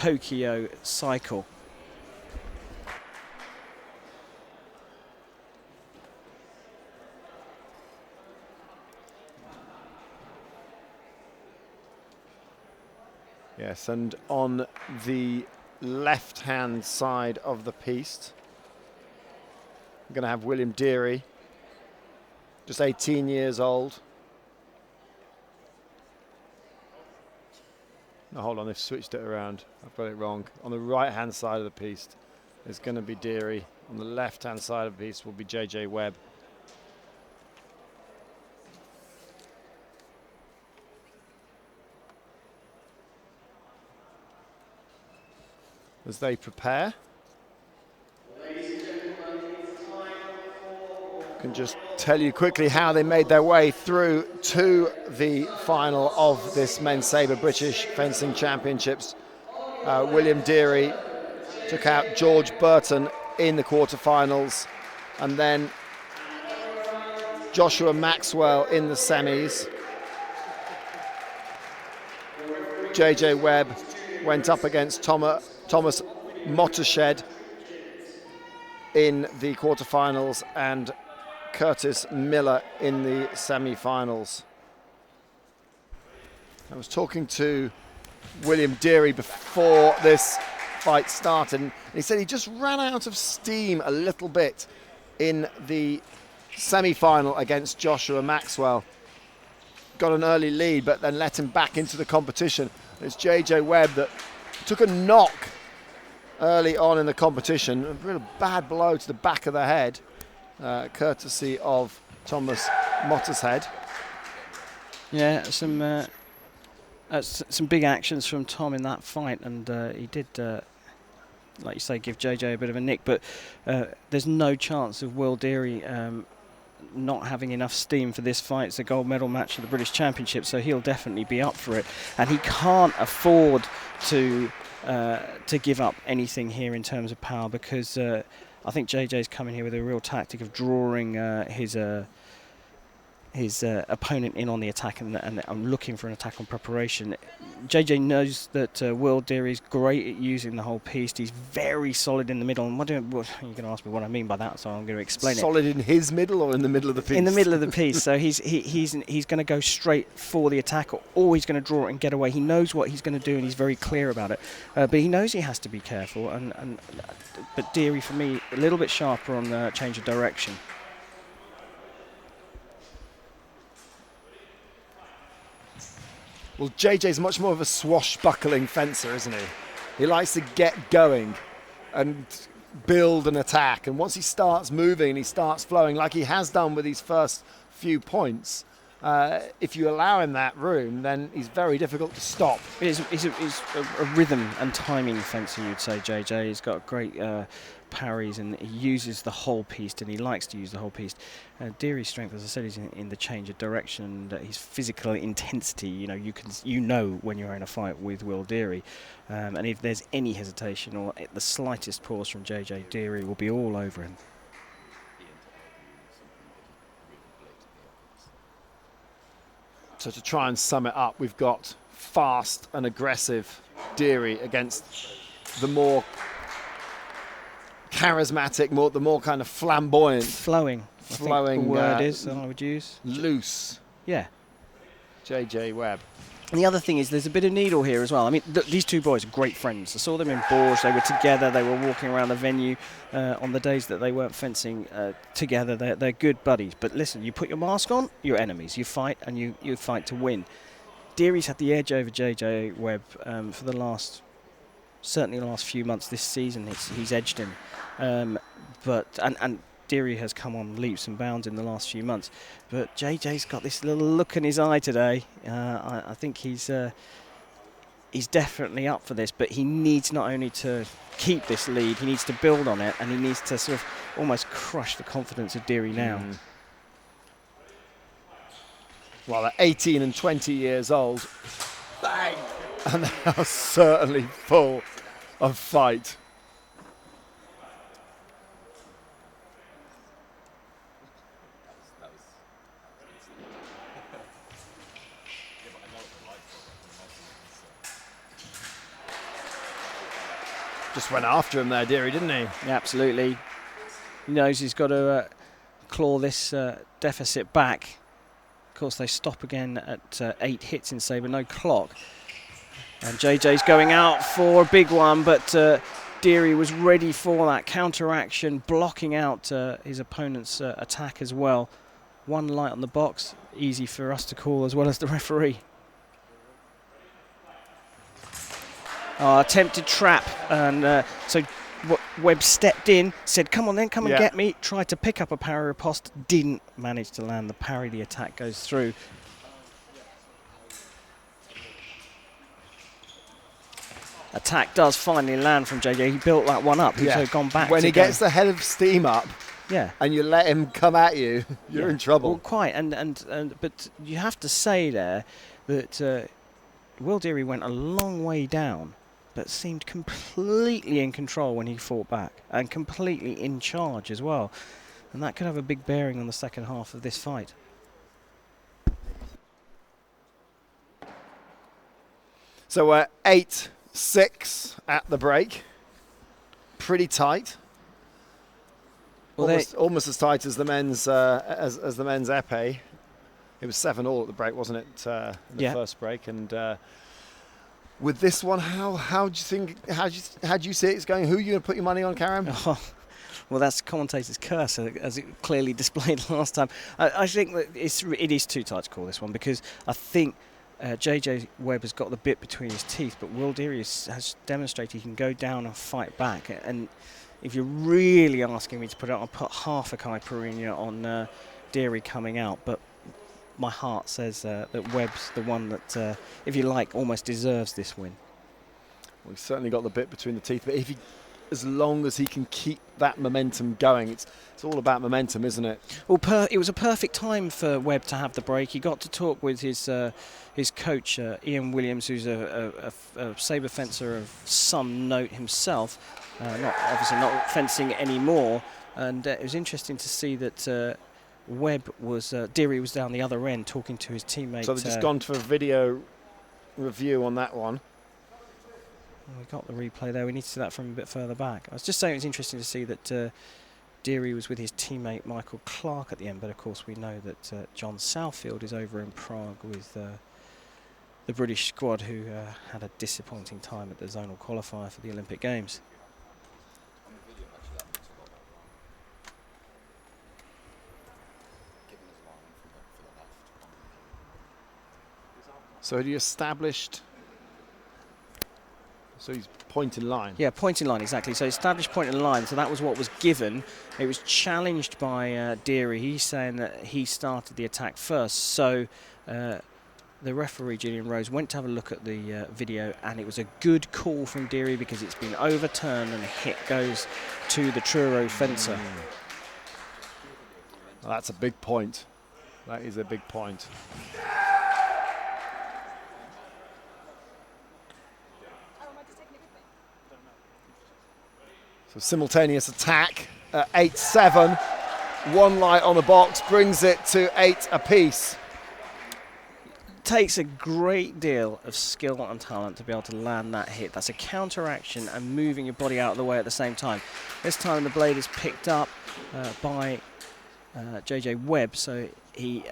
Tokyo cycle. Yes, and on the left-hand side of the piste, we're going to have William Deary, just 18 years old. No, hold on, they've switched it around. I've got it wrong. On the right-hand side of the piste is going to be Deary. On the left-hand side of the piste will be JJ Webb. As they prepare, I can just tell you quickly how they made their way through to the final of this Men's Sabre British Fencing Championships. William Deary took out George Burton in the quarterfinals, and then Joshua Maxwell in the semis. JJ Webb went up against Thomas Mottershed in the quarterfinals and Curtis Miller in the semi-finals. I was talking to William Deary before this fight started, and he said he just ran out of steam a little bit in the semi-final against Joshua Maxwell. Got an early lead, but then let him back into the competition. It's JJ Webb that took a knock early on in the competition, a real bad blow to the back of the head, courtesy of Thomas Mottershed. Yeah, some big actions from Tom in that fight, and he did, like you say, give JJ a bit of a nick, but there's no chance of Will Deary not having enough steam for this fight. It's a gold medal match at the British Championship, so he'll definitely be up for it, and he can't afford to give up anything here in terms of power, because I think JJ's coming here with a real tactic of drawing his opponent in on the attack, and I'm looking for an attack on preparation. JJ knows that Will Deary is great at using the whole piste. He's very solid in the middle. And you're going to ask me what I mean by that, so I'm going to explain solid it. Solid in his middle or in the middle of the piste? In the middle of the piste. So he's going to go straight for the attack, or he's going to draw it and get away. He knows what he's going to do, and he's very clear about it. But he knows he has to be careful. But Deary, for me, a little bit sharper on the change of direction. Well, JJ's much more of a swashbuckling fencer, isn't he? He likes to get going and build an attack. And once he starts moving and he starts flowing, like he has done with his first few points, if you allow him that room, then he's very difficult to stop. He's a rhythm and timing fencer, you'd say, JJ. He's got great parries, and he uses the whole piste, and he likes to use the whole piste. Deary's strength, as I said, is in the change of direction, and his physical intensity. You know when you're in a fight with Will Deary, and if there's any hesitation or the slightest pause from JJ, Deary will be all over him. So to try and sum it up, we've got fast and aggressive Deary against the more charismatic, the more kind of flamboyant, flowing. I think the word is I would use loose. Yeah, JJ Webb. And the other thing is there's a bit of needle here as well. I mean, these two boys are great friends. I saw them in Bourges. They were together. They were walking around the venue on the days that they weren't fencing together. They're good buddies. But listen, you put your mask on, you're enemies. You fight, and you fight to win. Deary's had the edge over JJ Webb for certainly the last few months this season. He's edged him. But Deary has come on leaps and bounds in the last few months, but JJ's got this little look in his eye today. I think he's definitely up for this, but he needs not only to keep this lead, he needs to build on it, and he needs to sort of almost crush the confidence of Deary now. Well, they're 18 and 20 years old, bang, and they are certainly full of fight. Just went after him there, Deary, didn't he? Yeah, absolutely. He knows he's got to claw this deficit back. Of course, they stop again at 8 hits in Sabre, no clock. And JJ's going out for a big one, but Deary was ready for that counter-action, blocking out his opponent's attack as well. One light on the box, easy for us to call as well as the referee. Attempted trap, and so Webb stepped in, said, come on then, come and get me. Tried to pick up a parry riposte, didn't manage to land the parry. The attack goes through. Attack does finally land from JJ. He built that one up. He's gone back. When he gets the head of steam up, and you let him come at you, you're in trouble. Well, quite. But you have to say there that Will Deary went a long way down, but seemed completely in control when he fought back, and completely in charge as well. And that could have a big bearing on the second half of this fight. So we're 8-6 at the break. Pretty tight. Well, almost as tight as the men's as the men's épée. It was 7-7 at the break, wasn't it? In the first break. And with this one, how do you think? How do you see it's going? Who are you going to put your money on, Karim? Well, that's commentator's curse, as it clearly displayed last time. I think that it is too tight to call this one, because I think JJ Webb has got the bit between his teeth, but Will Deary has demonstrated he can go down and fight back. And if you're really asking me to put it on, I'll put half a caipirinha on Deary coming out. But my heart says that Webb's the one that, if you like, almost deserves this win. Well, he's certainly got the bit between the teeth, but as long as he can keep that momentum going, it's all about momentum, isn't it? Well, it was a perfect time for Webb to have the break. He got to talk with his coach, Ian Williams, who's a sabre fencer of some note himself, obviously not fencing anymore. And it was interesting to see that Deary was down the other end talking to his teammates. So they've just gone for a video review on that one. We got the replay there. We need to see that from a bit further back. I was just saying it was interesting to see that Deary was with his teammate Michael Clark at the end, but of course we know that John Southfield is over in Prague with the British squad, who had a disappointing time at the zonal qualifier for the Olympic Games. So he established. So he's point in line. Yeah, point in line, exactly. So established point in line. So that was what was given. It was challenged by Deary. He's saying that he started the attack first. So the referee, Julian Rose, went to have a look at the video, and it was a good call from Deary because it's been overturned and the hit goes to the Truro fencer. Well, that's a big point. That is a big point. So simultaneous attack at 8-7. One light on the box brings it to 8 apiece. Takes a great deal of skill and talent to be able to land that hit. That's a counter-action and moving your body out of the way at the same time. This time the blade is picked up by JJ Webb, so he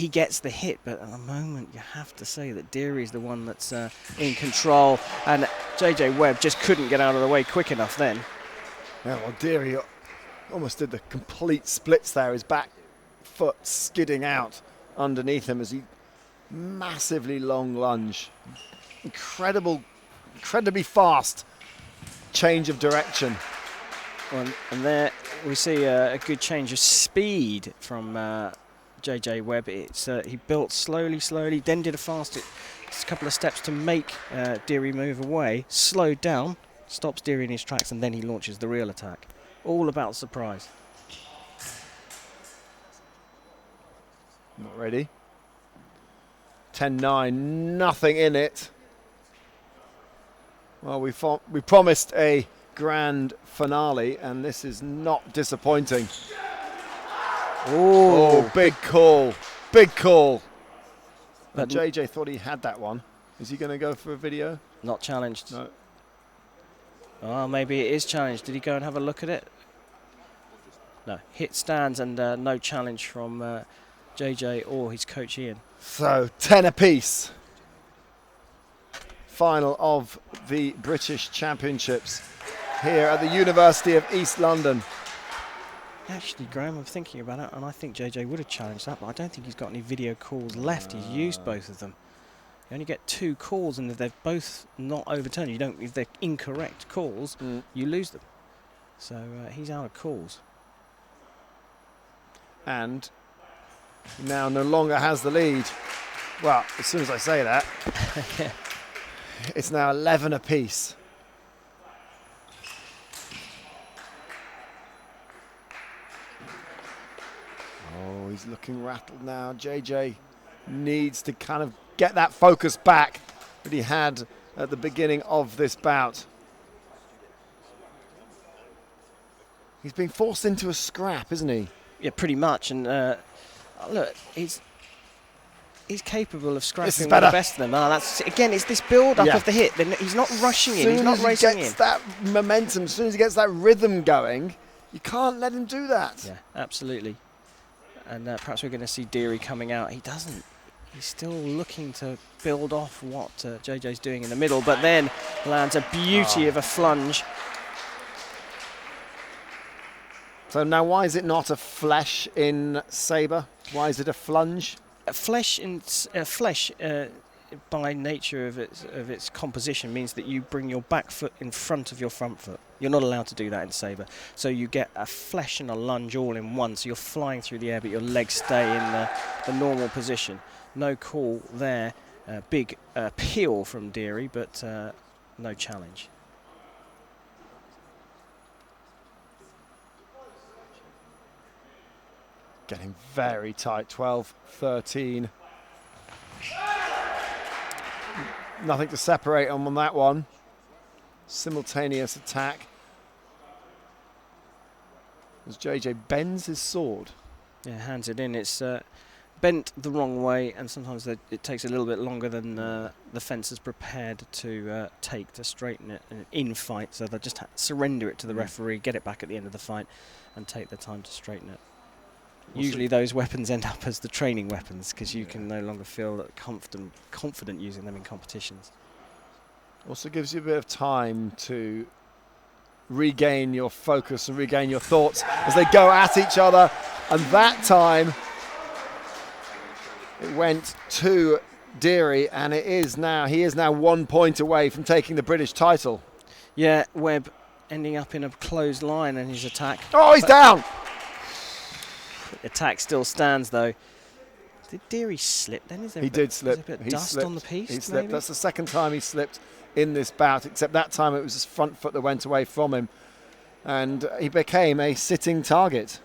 gets the hit, but at the moment you have to say that Deary's the one that's in control, and JJ Webb just couldn't get out of the way quick enough then. Yeah, well, Deary almost did the complete splits there, his back foot skidding out underneath him as he massively long lunge. Incredibly fast change of direction. Well, and there we see a good change of speed from JJ Webb. He built slowly, then did a couple of steps to make Deary move away, slowed down, stops Deary in his tracks, and then he launches the real attack. All about surprise. Not ready. 10-9, nothing in it. Well, we promised a grand finale, and this is not disappointing. Oh, big call. Big call. But JJ thought he had that one. Is he going to go for a video? Not challenged. No. Oh, maybe it is challenged. Did he go and have a look at it? No. Hit stands and no challenge from JJ or his coach Ian. So 10 apiece. Final of the British Championships here at the University of East London. Actually, Graham, I'm thinking about it, and I think JJ would have challenged that, but I don't think he's got any video calls left. He's used both of them. You only get 2 calls, and if they're both not overturned, if they're incorrect calls, you lose them. So he's out of calls. And he now no longer has the lead. Well, as soon as I say that, Yeah. it's now 11 apiece. Oh, he's looking rattled now. JJ needs to kind of get that focus back that he had at the beginning of this bout. He's being forced into a scrap, isn't he? Yeah, pretty much. And look, he's capable of scrapping with better. the best of them. That's again, it's this build-up of the hit. He's not rushing in. He's not racing in. As soon as he gets that momentum, as soon as he gets that rhythm going, you can't let him do that. Yeah, absolutely. And perhaps we're going to see Deary coming out. He doesn't. He's still looking to build off what JJ's doing in the middle, but then lands a beauty of a flunge. So now why is it not a flesh in Sabre? Why is it a flunge? Flesh by nature of its composition means that you bring your back foot in front of your front foot. You're not allowed to do that in Sabre. So you get a flesh and a lunge all in one. So you're flying through the air, but your legs stay in the normal position. No call there. Big peel from Deary, but no challenge. Getting very tight, 12-13. Nothing to separate on that one. Simultaneous attack. As JJ bends his sword. Yeah, hands it in. It's bent the wrong way, and sometimes it takes a little bit longer than the fencer's prepared to take to straighten it in fight. So they'll just surrender it to the referee, get it back at the end of the fight, and take the time to straighten it. Usually those weapons end up as the training weapons because you can no longer feel confident using them in competitions. Also gives you a bit of time to regain your focus and regain your thoughts as they go at each other. And that time it went to Deary, and he is now 1 point away from taking the British title. Yeah, Webb ending up in a closed line in his attack. Oh, he's down! The attack still stands though. Did Deary slip then? He did slip. Is there a bit of He dust slipped. on the piece? He slipped. Maybe? That's the second time he slipped in this bout, except that time it was his front foot that went away from him, and he became a sitting target.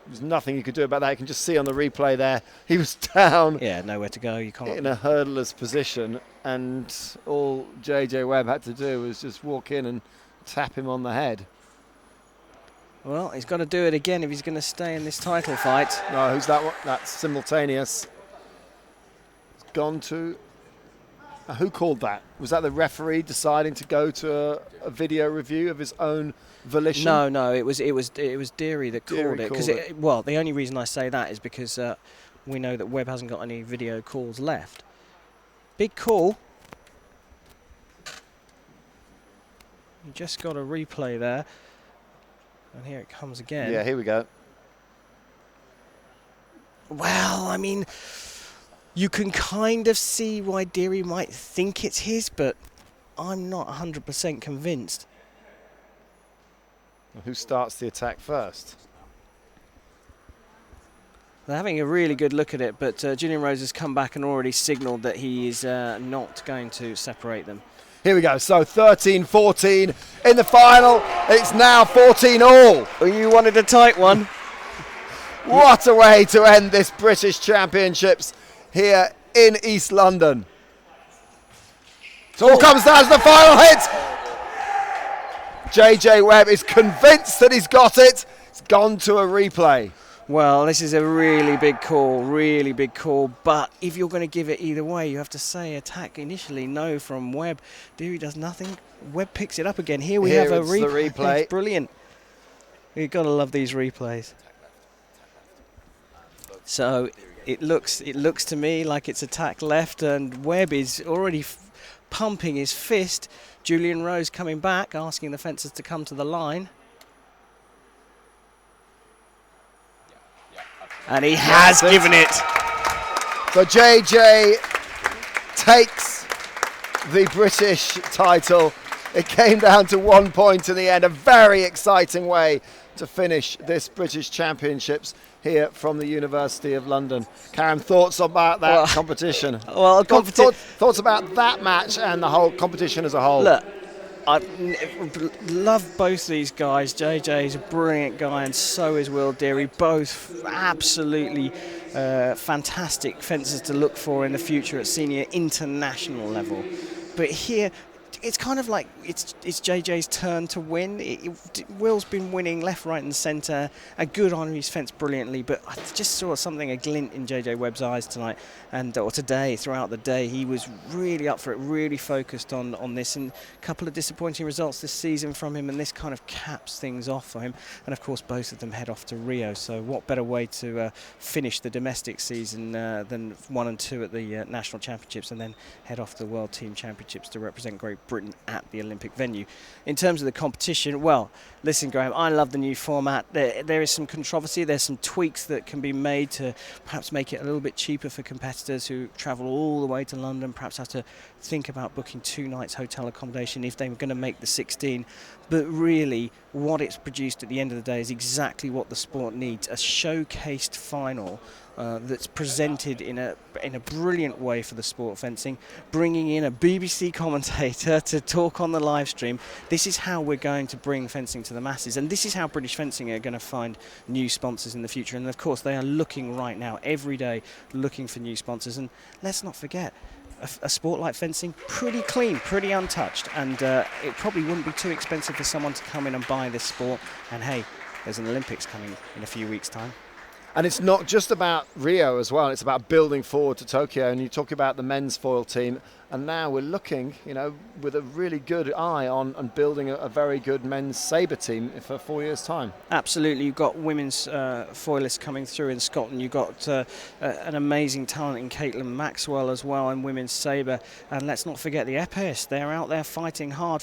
There's nothing you could do about that. You can just see on the replay there, he was down. Yeah, nowhere to go. You can't. In a hurdler's position, and all JJ Webb had to do was just walk in and tap him on the head. Well, he's got to do it again if he's going to stay in this title fight. No, who's that one? That's simultaneous. It's gone to... who called that? Was that the referee deciding to go to a video review of his own volition? No, it was Deary that called it. Because well, the only reason I say that is because we know that Webb hasn't got any video calls left. Big call. You just got a replay there. And here it comes again. Yeah, here we go. Well, I mean, you can kind of see why Deary might think it's his, but I'm not 100% convinced. Well, who starts the attack first? They're having a really good look at it, but Julian Rose has come back and already signalled that he is not going to separate them. Here we go. So 13-14 in the final. It's now 14 all. Well, you wanted a tight one. What a way to end this British Championships here in East London. It all comes down to the final hit. JJ Webb is convinced that he's got it. It's gone to a replay. Well, this is a really big call, but if you're going to give it either way, you have to say attack initially, no from Webb. Deary does nothing, Webb picks it up again. Here we have a it's the replay. It's brilliant. You've got to love these replays. So it looks to me like it's attack left, and Webb is already pumping his fist. Julian Rose coming back, asking the fencers to come to the line. And he has given it. So JJ takes the British title. It came down to 1 point in the end. A very exciting way to finish this British Championships here from the University of London. Karen, thoughts about that competition? Well, thoughts about that match and the whole competition as a whole? Look, I love both these guys. JJ is a brilliant guy, and so is Will Deary. Both absolutely fantastic fencers to look for in the future at senior international level. But here, it's kind of like it's JJ's turn to win. Will's been winning left, right and centre. A good on, he's fenced brilliantly, but I just saw something, a glint in JJ Webb's eyes tonight, or today, throughout the day. He was really up for it, really focused on this, and a couple of disappointing results this season from him, and this kind of caps things off for him. And of course, both of them head off to Rio, so what better way to finish the domestic season than 1 and 2 at the National Championships, and then head off to the World Team Championships to represent Great Britain at the Olympic venue. In terms of the competition, well, listen, Graham, I love the new format. There is some controversy. There's some tweaks that can be made to perhaps make it a little bit cheaper for competitors who travel all the way to London, perhaps have to think about booking 2 nights hotel accommodation if they were going to make the 16. But really, what it's produced at the end of the day is exactly what the sport needs: a showcased final that's presented in a brilliant way for the sport of fencing, bringing in a BBC commentator to talk on the live stream. This is how we're going to bring fencing to the masses, and this is how British fencing are going to find new sponsors in the future. And of course, they are looking right now, every day, looking for new sponsors. And let's not forget, a sport like fencing, pretty clean, pretty untouched, and it probably wouldn't be too expensive for someone to come in and buy this sport. And hey, there's an Olympics coming in a few weeks' time. And it's not just about Rio as well, it's about building forward to Tokyo. And you talk about the men's foil team, and now we're looking, with a really good eye on building a very good men's sabre team for 4 years' time. Absolutely. You've got women's foilists coming through in Scotland. You've got an amazing talent in Caitlin Maxwell as well in women's sabre. And let's not forget the epeists. They're out there fighting hard